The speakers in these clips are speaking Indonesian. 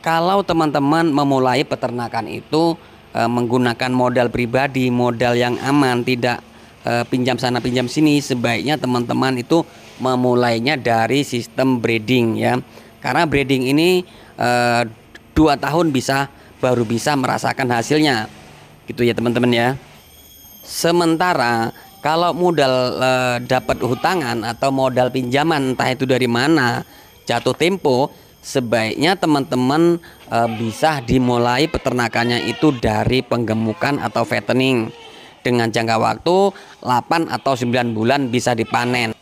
Kalau teman-teman memulai peternakan itu menggunakan modal pribadi, modal yang aman, tidak pinjam sana pinjam sini, sebaiknya teman-teman itu memulainya dari sistem breeding ya. Karena breeding ini 2 tahun baru bisa merasakan hasilnya, gitu ya teman-teman ya. Sementara kalau modal dapat hutangan atau modal pinjaman entah itu dari mana, jatuh tempo, sebaiknya teman-teman bisa dimulai peternakannya itu dari penggemukan atau fattening dengan jangka waktu 8 atau 9 bulan bisa dipanen.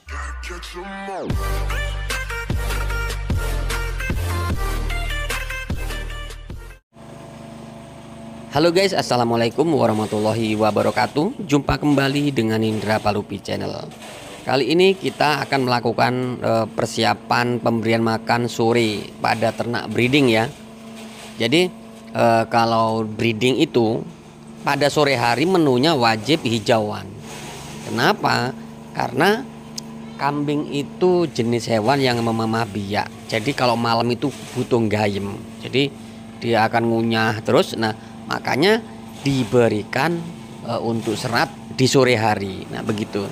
Halo guys, assalamualaikum warahmatullahi wabarakatuh. Jumpa kembali dengan Indra Palupi Channel. Kali ini kita akan melakukan persiapan pemberian makan sore pada ternak breeding ya. Jadi kalau breeding itu pada sore hari menunya wajib hijauan. Kenapa? Karena kambing itu jenis hewan yang memamah biak. Jadi kalau malam itu butuh gayem. Jadi dia akan ngunyah terus. Nah, makanya diberikan untuk serat di sore hari. Nah, begitu.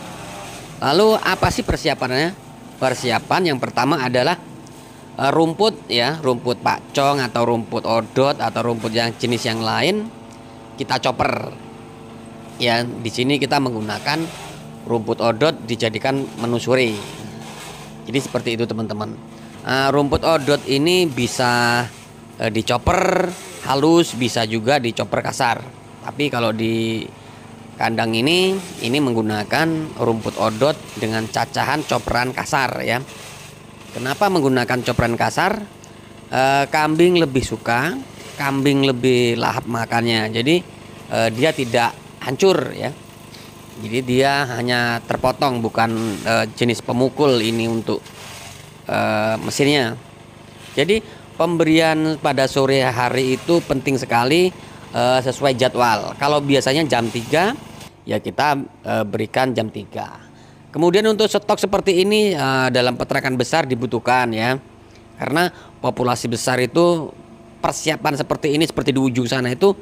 Lalu apa sih persiapannya? Persiapan yang pertama adalah rumput ya, rumput pakcong atau rumput odot atau rumput yang jenis yang lain kita chopper. Ya, di sini kita menggunakan rumput odot dijadikan menu sore. Jadi seperti itu teman-teman. Rumput odot ini bisa dicoper halus, bisa juga dicoper kasar. Tapi kalau di kandang ini menggunakan rumput odot dengan cacahan coperan kasar ya. Kenapa menggunakan coperan kasar? Kambing lebih suka, kambing lebih lahap makannya. Jadi dia tidak hancur ya. Jadi dia hanya terpotong, bukan jenis pemukul ini untuk mesinnya. Jadi pemberian pada sore hari itu penting sekali sesuai jadwal. Kalau biasanya jam 3 ya kita berikan jam 3. Kemudian untuk stok seperti ini dalam peternakan besar dibutuhkan ya. Karena populasi besar itu persiapan seperti ini, seperti di ujung sana itu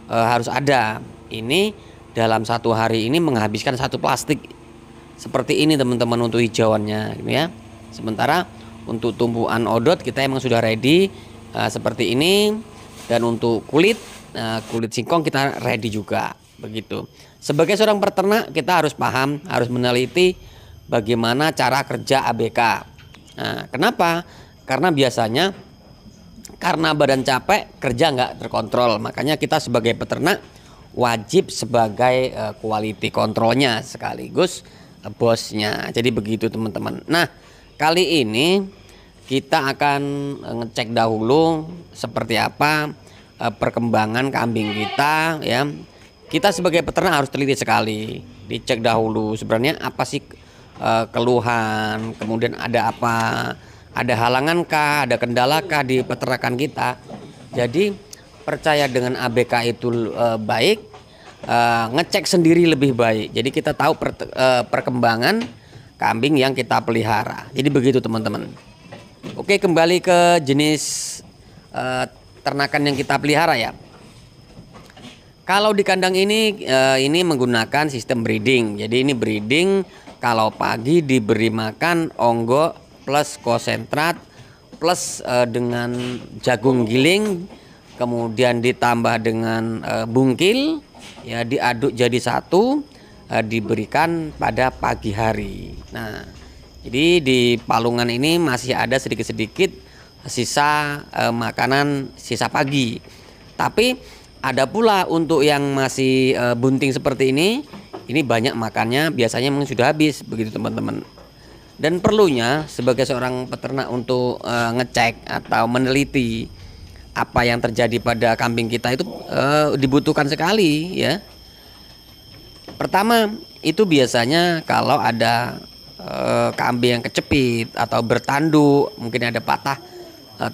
harus ada. Ini dalam satu hari ini menghabiskan 1 plastik seperti ini teman-teman untuk hijauannya gitu ya. Sementara untuk tumpuan odot kita emang sudah ready seperti ini, dan untuk kulit singkong kita ready juga begitu. Sebagai seorang peternak kita harus paham, harus meneliti bagaimana cara kerja ABK. Nah, kenapa? Karena biasanya karena badan capek kerja nggak terkontrol, makanya kita sebagai peternak wajib sebagai quality controlnya sekaligus bosnya. Jadi begitu teman-teman. Nah, kali ini kita akan ngecek dahulu seperti apa perkembangan kambing kita ya. Kita sebagai peternak harus teliti sekali, dicek dahulu sebenarnya apa sih keluhan, kemudian ada apa, ada halangan kah, ada kendala kah di peternakan kita. Jadi percaya dengan ABK itu baik, ngecek sendiri lebih baik. Jadi kita tahu perkembangan kambing yang kita pelihara. Jadi begitu teman-teman. Oke, kembali ke jenis ternakan yang kita pelihara ya. Kalau di kandang ini menggunakan sistem breeding. Jadi ini breeding, kalau pagi diberi makan onggo plus konsentrat plus dengan jagung giling, kemudian ditambah dengan bungkil ya, diaduk jadi satu, diberikan pada pagi hari. Nah, jadi di palungan ini masih ada sedikit-sedikit sisa makanan sisa pagi. Tapi ada pula untuk yang masih bunting seperti ini banyak makannya, biasanya memang sudah habis begitu teman-teman. Dan perlunya sebagai seorang peternak untuk ngecek atau meneliti apa yang terjadi pada kambing kita itu dibutuhkan sekali ya. Pertama itu biasanya kalau ada kambing yang kecepit atau bertanduk, mungkin ada patah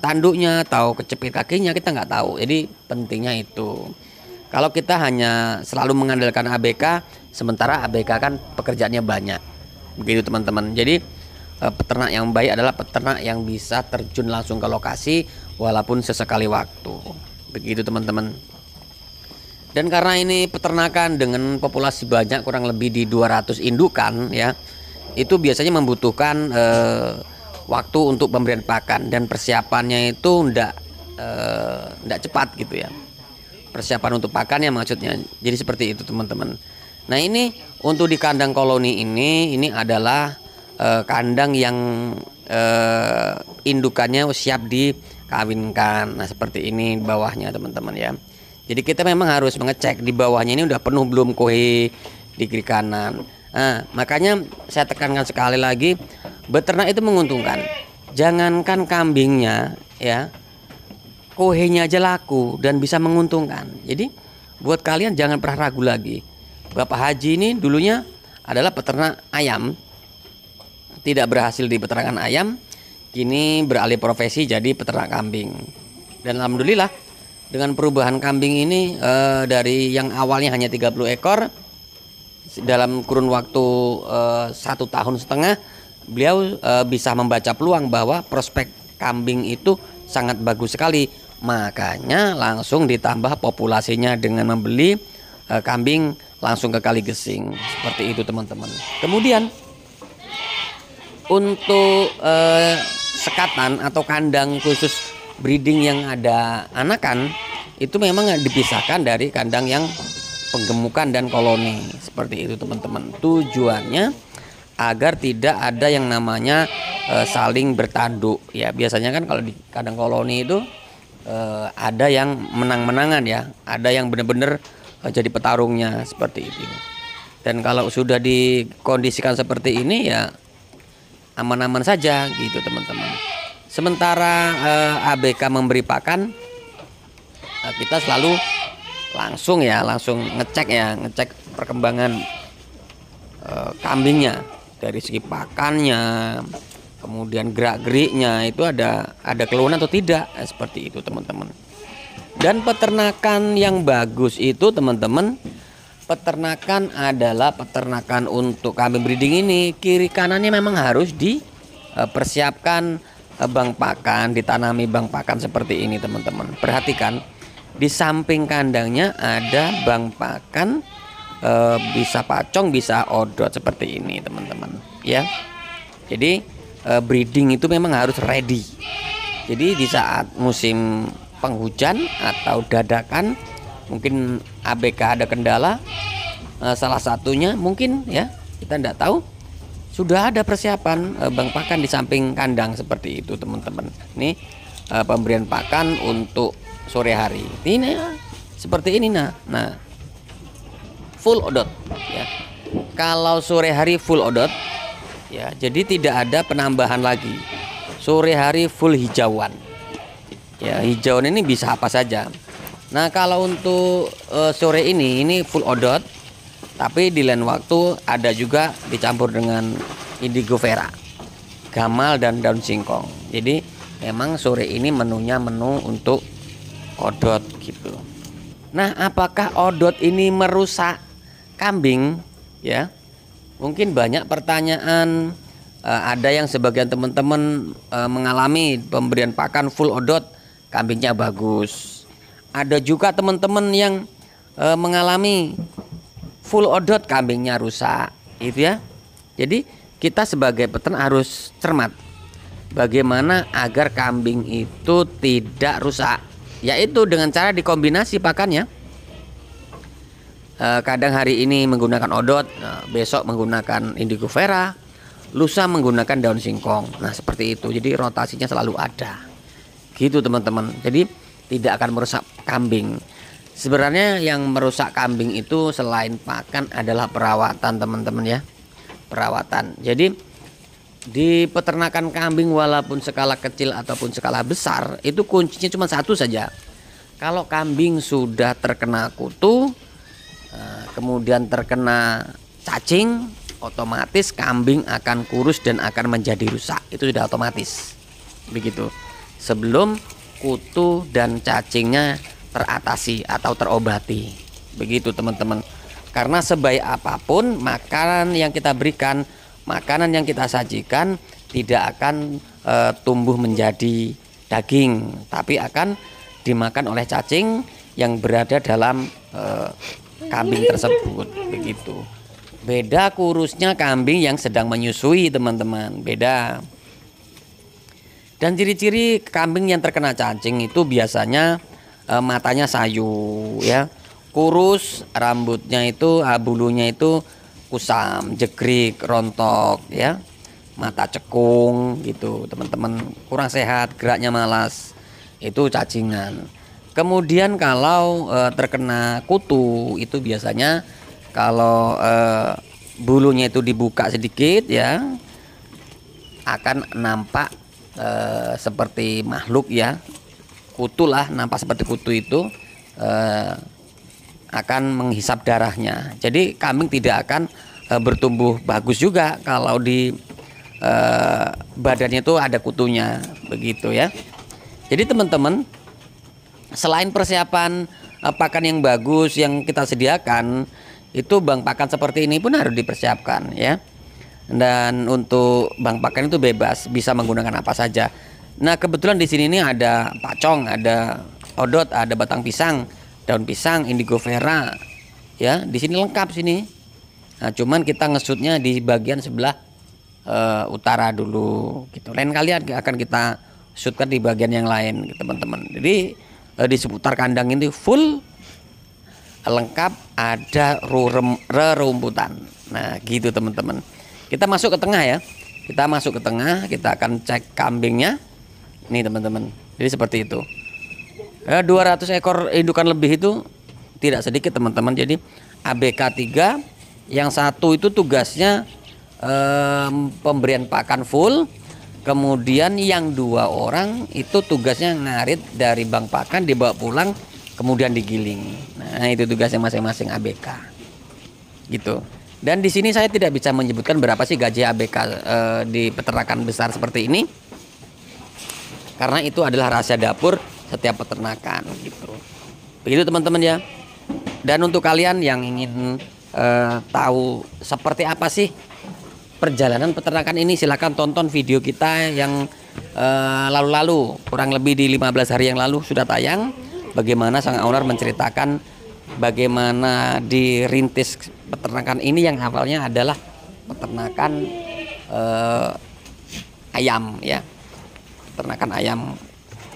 tanduknya atau kecepit kakinya, kita nggak tahu. Jadi pentingnya itu. Kalau kita hanya selalu mengandalkan ABK, sementara ABK kan pekerjaannya banyak, begitu teman-teman. Jadi peternak yang baik adalah peternak yang bisa terjun langsung ke lokasi walaupun sesekali waktu. Begitu teman-teman. Dan karena ini peternakan dengan populasi banyak, kurang lebih di 200 indukan ya, itu biasanya membutuhkan waktu untuk pemberian pakan, dan persiapannya itu ndak cepat gitu ya. Persiapan untuk pakannya maksudnya. Jadi seperti itu teman-teman. Nah ini untuk di kandang koloni ini adalah kandang yang indukannya siap dikawinkan. Nah seperti ini bawahnya teman-teman ya. Jadi kita memang harus mengecek di bawahnya ini udah penuh belum kohe di kiri kanan. Nah, makanya saya tekankan sekali lagi, beternak itu menguntungkan. Jangankan kambingnya ya, kohenya aja laku dan bisa menguntungkan. Jadi buat kalian jangan pernah ragu lagi. Bapak Haji ini dulunya adalah peternak ayam, tidak berhasil di peternakan ayam, kini beralih profesi jadi peternak kambing. Dan alhamdulillah dengan perubahan kambing ini, dari yang awalnya hanya 30 ekor dalam kurun waktu 1,5 tahun, beliau bisa membaca peluang bahwa prospek kambing itu sangat bagus sekali. Makanya langsung ditambah populasinya dengan membeli kambing langsung ke Kaligesing. Seperti itu teman-teman. Kemudian untuk sekatan atau kandang khusus breeding yang ada anakan, itu memang dipisahkan dari kandang yang penggemukan dan koloni. Seperti itu teman-teman. Tujuannya agar tidak ada yang namanya saling bertanduk ya. Biasanya kan kalau di kandang koloni itu ada yang menang-menangan ya, ada yang benar-benar jadi petarungnya seperti itu. Dan kalau sudah dikondisikan seperti ini ya aman-aman saja gitu teman-teman. Sementara ABK memberi pakan, kita selalu langsung ngecek perkembangan kambingnya dari segi pakannya, kemudian gerak-geriknya itu ada keluhan atau tidak, seperti itu teman-teman. Dan peternakan yang bagus itu teman-teman, peternakan adalah peternakan untuk kambing breeding ini, kiri kanannya memang harus dipersiapkan bank pakan, ditanami bank pakan seperti ini teman-teman. Perhatikan di samping kandangnya ada bank pakan, bisa pacong, bisa odot seperti ini teman-teman ya. Jadi breeding itu memang harus ready. Jadi di saat musim penghujan atau dadakan mungkin ABK ada kendala, salah satunya mungkin ya, kita tidak tahu, sudah ada persiapan bank pakan di samping kandang seperti itu teman-teman. Ini pemberian pakan untuk sore hari. Ini seperti ini nah full odot ya. Kalau sore hari full odot ya, jadi tidak ada penambahan lagi. Sore hari full hijauan. Ya, hijauan ini bisa apa saja. Nah, kalau untuk sore ini full odot. Tapi di lain waktu ada juga dicampur dengan indigo vera, gamal dan daun singkong. Jadi memang sore ini menunya menu untuk odot gitu. Nah, apakah odot ini merusak kambing ya? Mungkin banyak pertanyaan. Ada yang sebagian teman-teman mengalami pemberian pakan full odot, kambingnya bagus. Ada juga teman-teman yang mengalami full odot, kambingnya rusak gitu ya. Jadi kita sebagai peternak harus cermat bagaimana agar kambing itu tidak rusak, yaitu dengan cara dikombinasi pakannya. Kadang hari ini menggunakan odot, besok menggunakan indigo vera, lusa menggunakan daun singkong. Nah seperti itu, jadi rotasinya selalu ada gitu teman-teman. Jadi tidak akan merusak kambing. Sebenarnya yang merusak kambing itu selain pakan adalah perawatan teman-teman ya. Perawatan. Jadi di peternakan kambing walaupun skala kecil ataupun skala besar, itu kuncinya cuma satu saja. Kalau kambing sudah terkena kutu, kemudian terkena cacing, otomatis kambing akan kurus dan akan menjadi rusak. Itu sudah otomatis. Begitu. Sebelum kutu dan cacingnya teratasi atau terobati. Begitu teman-teman. Karena sebaik apapun makanan yang kita berikan, makanan yang kita sajikan tidak akan tumbuh menjadi daging, tapi akan dimakan oleh cacing yang berada dalam kambing tersebut, begitu. Beda kurusnya kambing yang sedang menyusui, teman-teman, beda. Dan ciri-ciri kambing yang terkena cacing itu biasanya matanya sayu, ya, kurus, rambutnya itu bulunya itu kusam, jegrik, rontok, ya, mata cekung, gitu, teman-teman, kurang sehat, geraknya malas, itu cacingan. Kemudian kalau terkena kutu itu biasanya kalau bulunya itu dibuka sedikit, ya, akan nampak seperti makhluk, ya, kutu lah, nampak seperti kutu itu akan menghisap darahnya. Jadi kambing tidak akan bertumbuh bagus juga kalau di badannya itu ada kutunya, begitu, ya. Jadi teman-teman, selain persiapan pakan yang bagus yang kita sediakan, itu bank pakan seperti ini pun harus dipersiapkan, ya. Dan untuk bank pakan itu bebas, bisa menggunakan apa saja. Nah, kebetulan di sini nih ada pacong, ada odot, ada batang pisang, daun pisang, indigo vera, ya. Di sini lengkap sini. Nah, cuman kita ngesutnya di bagian sebelah utara dulu, gitu. Lain kali akan kita shootkan di bagian yang lain, teman-teman. Jadi di seputar kandang ini full lengkap, ada rerumputan. Nah, gitu, teman-teman. Kita masuk ke tengah, ya. Kita masuk ke tengah, kita akan cek kambingnya. Nih, teman-teman. Jadi seperti itu. 200 ekor indukan lebih itu tidak sedikit, teman-teman. Jadi ABK 3, yang satu itu tugasnya pemberian pakan full. Kemudian yang 2 orang itu tugasnya ngarit dari bank pakan, dibawa pulang, kemudian digiling. Nah, itu tugasnya masing-masing ABK, gitu. Dan di sini saya tidak bisa menyebutkan berapa sih gaji ABK di peternakan besar seperti ini, karena itu adalah rahasia dapur setiap peternakan, gitu. Begitu, teman-teman, ya. Dan untuk kalian yang ingin tahu seperti apa sih perjalanan peternakan ini, silahkan tonton video kita yang lalu-lalu, kurang lebih di 15 hari yang lalu sudah tayang. Bagaimana sang owner menceritakan bagaimana dirintis peternakan ini yang awalnya adalah peternakan ayam, ya, peternakan ayam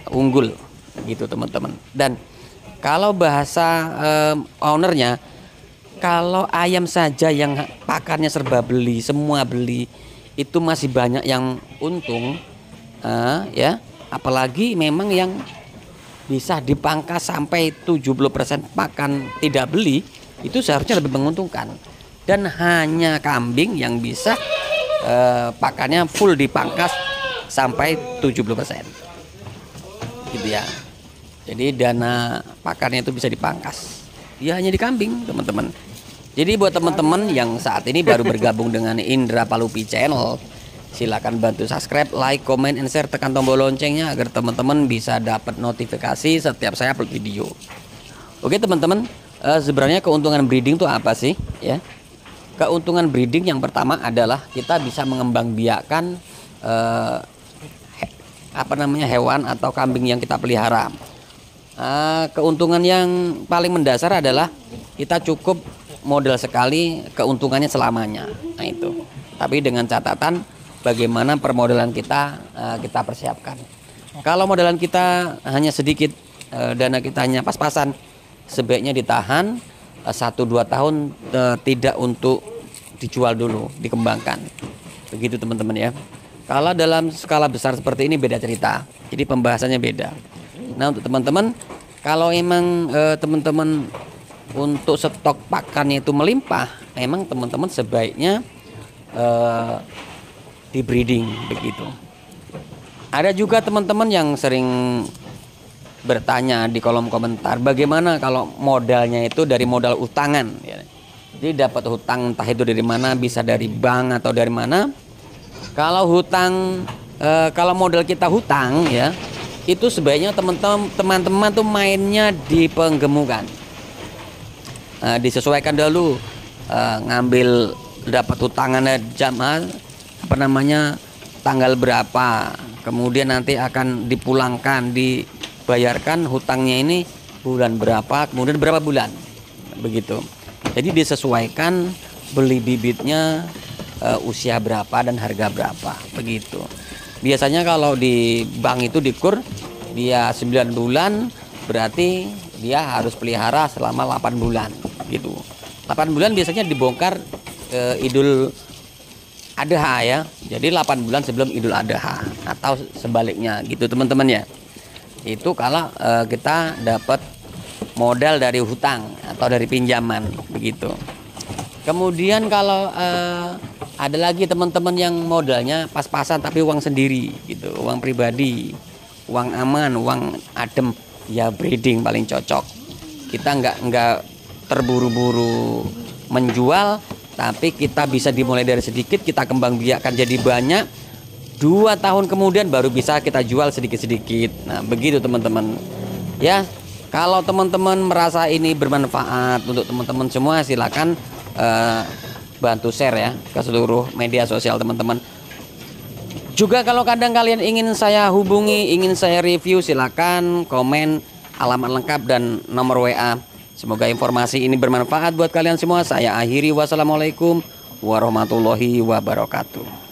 unggul, gitu, teman-teman. Dan kalau bahasa ownernya, kalau ayam saja yang pakannya serba beli, semua beli, itu masih banyak yang untung, ya, apalagi memang yang bisa dipangkas sampai 70% pakan tidak beli, itu seharusnya lebih menguntungkan. Dan hanya kambing yang bisa pakannya full dipangkas sampai 70%, gitu, ya. Jadi dana pakannya itu bisa dipangkas, ya, hanya di kambing, teman-teman. Jadi buat teman-teman yang saat ini baru bergabung dengan Indra Palupi Channel, silakan bantu subscribe, like, comment, and share, tekan tombol loncengnya agar teman-teman bisa dapat notifikasi setiap saya upload video. Oke, teman-teman, sebenarnya keuntungan breeding itu apa sih, ya? Keuntungan breeding yang pertama adalah kita bisa mengembangbiakkan hewan atau kambing yang kita pelihara. Keuntungan yang paling mendasar adalah kita cukup modal sekali, keuntungannya selamanya. Nah, itu. Tapi dengan catatan bagaimana permodalan kita persiapkan. Kalau modalan kita hanya sedikit, dana kita hanya pas-pasan, sebaiknya ditahan 1-2 tahun, tidak untuk dijual dulu, dikembangkan. Begitu, teman-teman, ya. Kalau dalam skala besar seperti ini beda cerita. Jadi pembahasannya beda. Nah, untuk teman-teman, kalau emang teman-teman untuk stok pakannya itu melimpah, emang teman-teman sebaiknya di breeding, begitu. Ada juga teman-teman yang sering bertanya di kolom komentar, bagaimana kalau modalnya itu dari modal utangan, ya. Jadi dapat hutang entah itu dari mana, bisa dari bank atau dari mana. Kalau hutang, kalau modal kita hutang, ya, itu sebaiknya teman-teman tuh mainnya di penggemukan. Disesuaikan dulu, ngambil dapat hutangannya tanggal berapa, kemudian nanti akan dipulangkan, dibayarkan hutangnya ini bulan berapa, kemudian berapa bulan, begitu. Jadi disesuaikan beli bibitnya usia berapa dan harga berapa, begitu. Biasanya kalau di bank itu dikur dia 9 bulan, berarti dia harus pelihara selama 8 bulan gitu. 8 bulan biasanya dibongkar Idul Adha ya. Jadi 8 bulan sebelum Idul Adha atau sebaliknya gitu teman-teman ya. Itu kalau kita dapat modal dari hutang atau dari pinjaman begitu. Kemudian kalau ada lagi teman-teman yang modalnya pas-pasan tapi uang sendiri gitu, uang pribadi, uang aman, uang adem, ya breeding paling cocok. Kita nggak terburu-buru menjual, tapi kita bisa dimulai dari sedikit, kita kembang biakkan jadi banyak. 2 tahun kemudian baru bisa kita jual sedikit-sedikit. Nah begitu teman-teman ya. Kalau teman-teman merasa ini bermanfaat untuk teman-teman semua, silakan bantu share ya ke seluruh media sosial teman-teman. Juga kalau kadang kalian ingin saya hubungi, ingin saya review, silakan komen alamat lengkap dan nomor WA. Semoga informasi ini bermanfaat buat kalian semua. Saya akhiri, wassalamualaikum warahmatullahi wabarakatuh.